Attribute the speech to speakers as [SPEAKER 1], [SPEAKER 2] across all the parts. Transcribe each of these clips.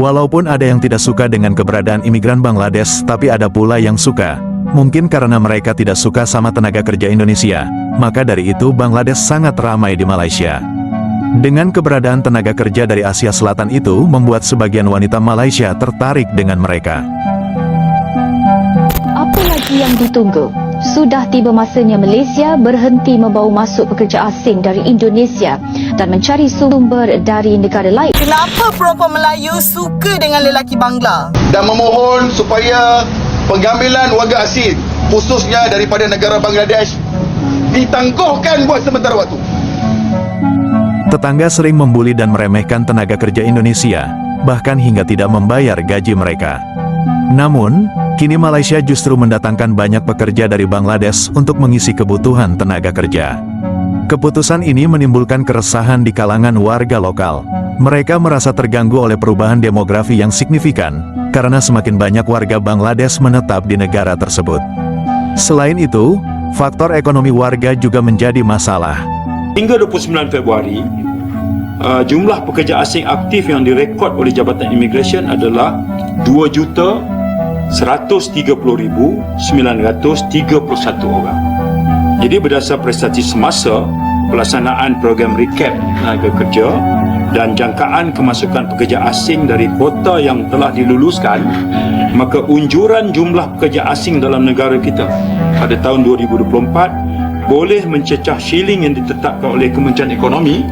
[SPEAKER 1] Walaupun ada yang tidak suka dengan keberadaan imigran Bangladesh, tapi ada pula yang suka. Mungkin karena mereka tidak suka sama tenaga kerja Indonesia, maka dari itu Bangladesh sangat ramai di Malaysia. Dengan keberadaan tenaga kerja dari Asia Selatan itu membuat sebagian wanita Malaysia tertarik dengan mereka.
[SPEAKER 2] Apa lagi yang ditunggu? Sudah tiba masanya Malaysia berhenti membawa masuk pekerja asing dari Indonesia dan mencari sumber dari negara lain.
[SPEAKER 3] Kenapa perempuan Melayu suka dengan lelaki Bangla?
[SPEAKER 4] Dan memohon supaya pengambilan warga asing, khususnya daripada negara Bangladesh, ditangguhkan buat sementara waktu.
[SPEAKER 1] Tetangga sering membuli dan meremehkan tenaga kerja Indonesia, bahkan hingga tidak membayar gaji mereka. Namun, kini Malaysia justru mendatangkan banyak pekerja dari Bangladesh untuk mengisi kebutuhan tenaga kerja. Keputusan ini menimbulkan keresahan di kalangan warga lokal. Mereka merasa terganggu oleh perubahan demografi yang signifikan, karena semakin banyak warga Bangladesh menetap di negara tersebut. Selain itu, faktor ekonomi warga juga menjadi masalah.
[SPEAKER 5] Hingga 29 Februari, jumlah pekerja asing aktif yang direkod oleh Jabatan Imigresen adalah 2,130,931 orang. Jadi berdasar prestasi semasa pelaksanaan program recap tenaga kerja dan jangkaan kemasukan pekerja asing dari kuota yang telah diluluskan, maka unjuran jumlah pekerja asing dalam negara kita pada tahun 2024 boleh mencecah shilling yang ditetapkan oleh Kementerian Ekonomi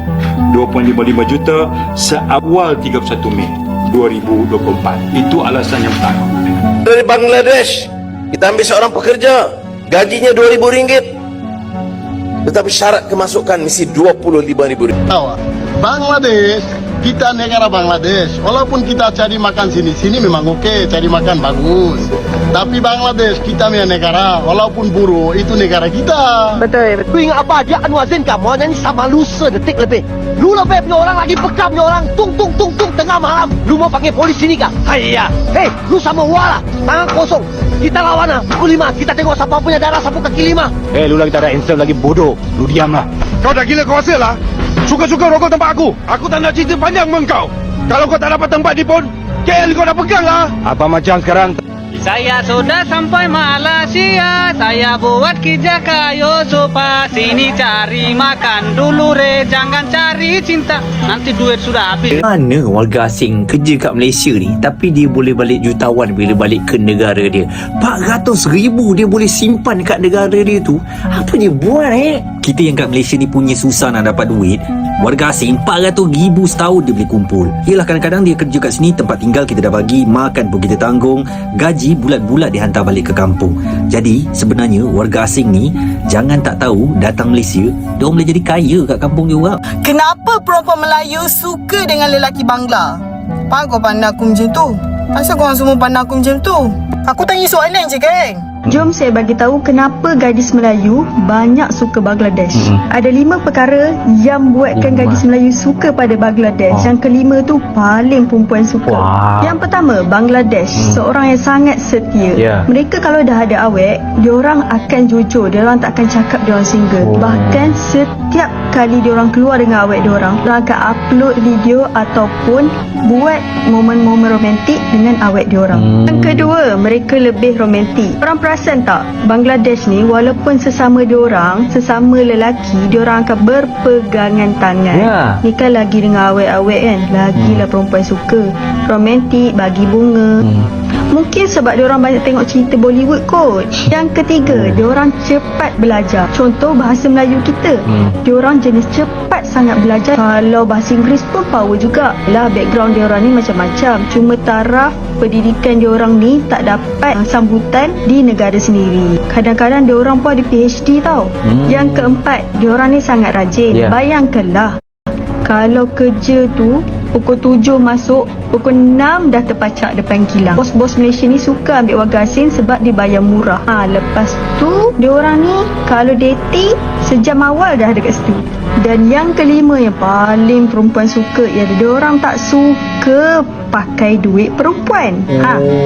[SPEAKER 5] 2.55 juta seawal 31 Mei 2024. Itu alasan yang pertama.
[SPEAKER 6] Dari Bangladesh, kita ambil seorang pekerja, gajinya RM2,000, tetapi syarat kemasukan mesti RM25,000.
[SPEAKER 7] Bangladesh, kita negara Bangladesh, walaupun kita cari makan sini memang oke, cari makan bagus. Tapi Bangladesh kita punya negara, walaupun buruk itu negara kita.
[SPEAKER 8] Betul. Lu ingat apa aja Anwar Zain kamu nyanyi sama lu sedetik lebih. Lu lebih punya orang lagi pekam punya orang tung tengah malam. Lu mau panggil polis sini kah? Iya. Hei, lu sama wala, tangan kosong. Kita lawan lah, pukul 5. Kita tengok siapa punya darah, siapa kaki 5.
[SPEAKER 9] Lu lagi tak ada answer lagi bodoh. Lu diamlah.
[SPEAKER 10] Kau dah gila kau hasil lah. Suka-suka rokok tempat aku. Aku tak nak cerita panjang dengan kau. Kalau kau tak dapat tempat di pun, KL kau dah pegang lah.
[SPEAKER 9] Apa macam sekarang?
[SPEAKER 11] Saya sudah sampai Malaysia, saya buat kerja kayu sopa. Sini cari makan dulu re, jangan cari cinta, nanti duit sudah habis.
[SPEAKER 12] Mana warga asing kerja kat Malaysia ni, tapi dia boleh balik jutawan bila balik ke negara dia. 400,000 dia boleh simpan kat negara dia tu. Apa dia buat Kita yang kat Malaysia ni punya susah nak dapat duit. Warga asing 400,000 setahun dia boleh kumpul. Yelah, kadang-kadang dia kerja kat sini, tempat tinggal kita dah bagi, makan pun kita tanggung, gaji bulat-bulat dihantar balik ke kampung. Jadi sebenarnya warga asing ni jangan tak tahu datang Malaysia, dia boleh jadi kaya kat kampung juga.
[SPEAKER 3] Kenapa perempuan Melayu suka dengan lelaki Bangla? Apa kau pandang aku macam tu? Asal korang semua pandang aku macam tu? Aku tanya soalan je, geng.
[SPEAKER 13] Jom saya bagi tahu kenapa gadis Melayu banyak suka Bangladesh. Ada 5 perkara yang buatkan gadis Melayu suka pada Bangladesh. Yang kelima tu paling perempuan suka. Yang pertama, Bangladesh seorang yang sangat setia. Mereka kalau dah ada awet, diorang akan jujur, diorang tak akan cakap diorang single. Bahkan setiap kali diorang keluar dengan awet diorang akan upload video ataupun buat momen-momen romantik dengan awet diorang. Yang kedua, mereka lebih romantik. Orang perasan tak, Bangladesh ni walaupun sesama diorang, sesama lelaki, diorang akan berpegangan tangan. Ni kan lagi dengan awet-awet kan, lagilah perempuan suka. Romantik, bagi bunga. Mungkin sebab diorang banyak tengok cerita Bollywood kot. Yang ketiga, diorang cepat belajar. Contoh bahasa Melayu kita, diorang jenis cepat sangat belajar. Kalau bahasa Inggeris pun power juga lah. Background diorang ni macam-macam, cuma taraf pendidikan diorang ni tak dapat sambutan di negara sendiri. Kadang-kadang diorang pun ada PhD tau. Yang keempat, diorang ni sangat rajin. Bayangkanlah kalau kerja tu pukul 7 masuk, pukul 6 dah terpacak depan kilang. Bos-bos Malaysia ni suka ambil warga asing sebab dibayar murah. Lepas tu diorang ni kalau dating, sejam awal dah dekat situ. Dan yang kelima yang paling perempuan suka ialah diorang tak suka pakai duit perempuan.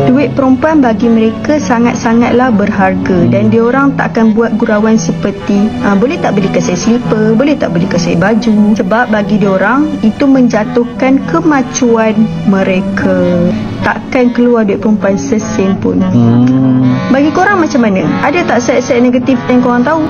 [SPEAKER 13] Duit perempuan bagi mereka sangat-sangatlah berharga dan diorang tak akan buat gurauan seperti boleh tak belikan saya slipper, boleh tak belikan saya baju, sebab bagi diorang itu menjatuhkan kemacuan mereka. Takkan keluar duit perempuan sesen pun. Bagi korang macam mana? Ada tak side-side negatif yang korang tahu?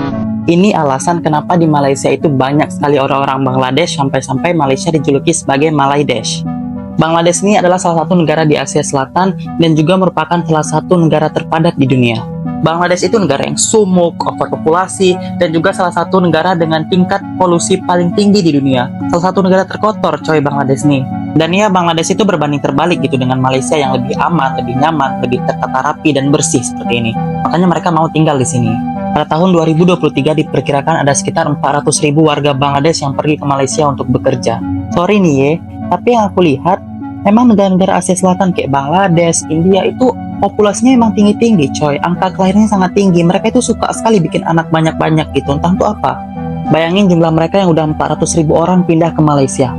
[SPEAKER 14] Ini alasan kenapa di Malaysia itu banyak sekali orang-orang Bangladesh sampai-sampai Malaysia dijuluki sebagai Malaydesh. Bangladesh ini adalah salah satu negara di Asia Selatan dan juga merupakan salah satu negara terpadat di dunia. Bangladesh itu negara yang sumuk, overpopulasi, dan juga salah satu negara dengan tingkat polusi paling tinggi di dunia. Salah satu negara terkotor coy Bangladesh nih. Dan ya Bangladesh itu berbanding terbalik gitu dengan Malaysia yang lebih aman, lebih nyaman, lebih tertata rapi dan bersih seperti ini. Makanya mereka mau tinggal di sini. Pada tahun 2023 diperkirakan ada sekitar 400.000 warga Bangladesh yang pergi ke Malaysia untuk bekerja. Sorry nih ya, tapi yang aku lihat memang negara-negara Asia Selatan kayak Bangladesh, India itu populasinya emang tinggi-tinggi coy. Angka kelahirannya sangat tinggi. Mereka itu suka sekali bikin anak banyak-banyak gitu. Entah itu apa. Bayangin jumlah mereka yang udah 400.000 orang pindah ke Malaysia.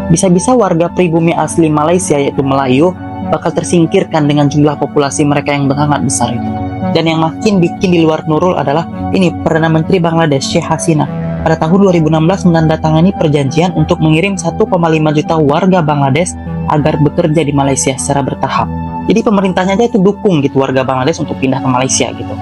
[SPEAKER 14] Bisa-bisa warga pribumi asli Malaysia yaitu Melayu bakal tersingkirkan dengan jumlah populasi mereka yang sangat besar itu. Dan yang makin bikin di luar Nurul adalah ini Perdana Menteri Bangladesh Sheikh Hasina pada tahun 2016 menandatangani perjanjian untuk mengirim 1,5 juta warga Bangladesh agar bekerja di Malaysia secara bertahap. Jadi pemerintahnya aja itu dukung gitu warga Bangladesh untuk pindah ke Malaysia gitu.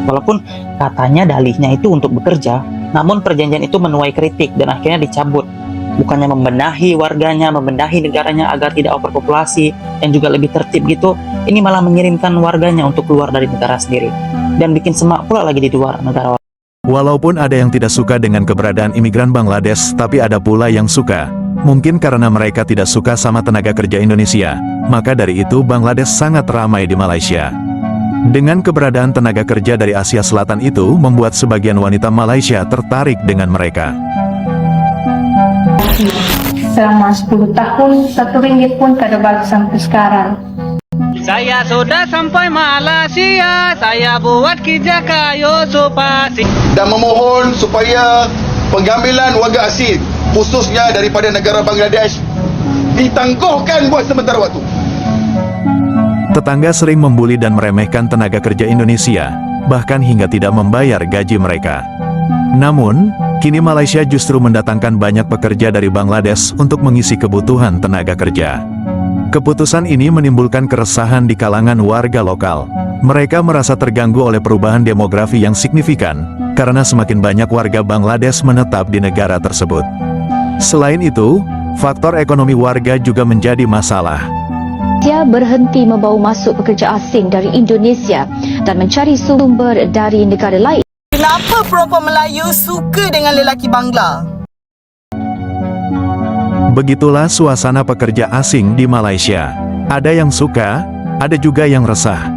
[SPEAKER 14] Walaupun katanya dalihnya itu untuk bekerja, namun perjanjian itu menuai kritik dan akhirnya dicabut. Bukannya membenahi warganya, membenahi negaranya agar tidak overpopulasi dan juga lebih tertib gitu, ini malah mengirimkan warganya untuk keluar dari negara sendiri dan bikin semak pula lagi di luar negara.
[SPEAKER 1] Walaupun ada yang tidak suka dengan keberadaan imigran Bangladesh, tapi ada pula yang suka. Mungkin karena mereka tidak suka sama tenaga kerja Indonesia, maka dari itu Bangladesh sangat ramai di Malaysia. Dengan keberadaan tenaga kerja dari Asia Selatan itu membuat sebagian wanita Malaysia tertarik dengan mereka.
[SPEAKER 15] Selama 10 tahun, RM1 pun tak ada balik sampai sekarang.
[SPEAKER 11] Saya sudah sampai Malaysia, saya buat kerja kayu supasi.
[SPEAKER 4] Dan memohon supaya pengambilan warga asing, khususnya daripada negara Bangladesh, ditangguhkan buat sementara waktu.
[SPEAKER 1] Tetangga sering membuli dan meremehkan tenaga kerja Indonesia, bahkan hingga tidak membayar gaji mereka. Namun, kini Malaysia justru mendatangkan banyak pekerja dari Bangladesh untuk mengisi kebutuhan tenaga kerja. Keputusan ini menimbulkan keresahan di kalangan warga lokal. Mereka merasa terganggu oleh perubahan demografi yang signifikan, karena semakin banyak warga Bangladesh menetap di negara tersebut. Selain itu, faktor ekonomi warga juga menjadi masalah.
[SPEAKER 2] Malaysia berhenti membawa masuk pekerja asing dari Indonesia dan mencari sumber dari negara lain.
[SPEAKER 3] Kenapa perempuan Melayu suka dengan lelaki Bangla?
[SPEAKER 1] Begitulah suasana pekerja asing di Malaysia. Ada yang suka, ada juga yang resah.